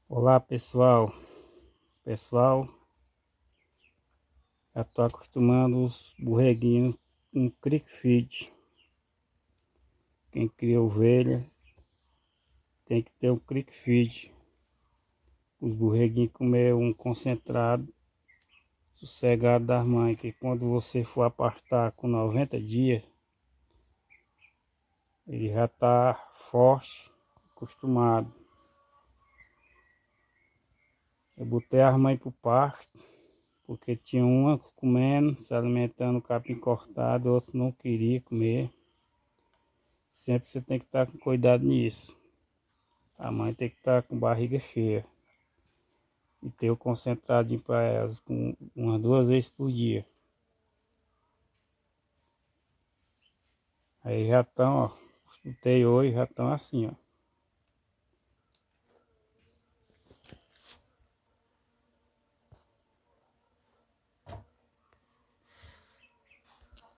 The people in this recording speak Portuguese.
Olá pessoal, já tô acostumando os borreguinhos com crick feed. Quem cria ovelha tem que ter um crick feed. Os borreguinhos comer um concentrado sossegado das mães, que quando você for apartar com 90 dias, ele já tá forte, acostumado. Eu botei as mães pro pasto, porque tinha uma comendo, se alimentando capim cortado, outro não queria comer. Sempre você tem que estar com cuidado nisso. A mãe tem que estar com barriga cheia. E ter o concentradinho para elas com umas 2 vezes por dia. Aí já estão, ó. Escutei hoje, já estão assim, ó.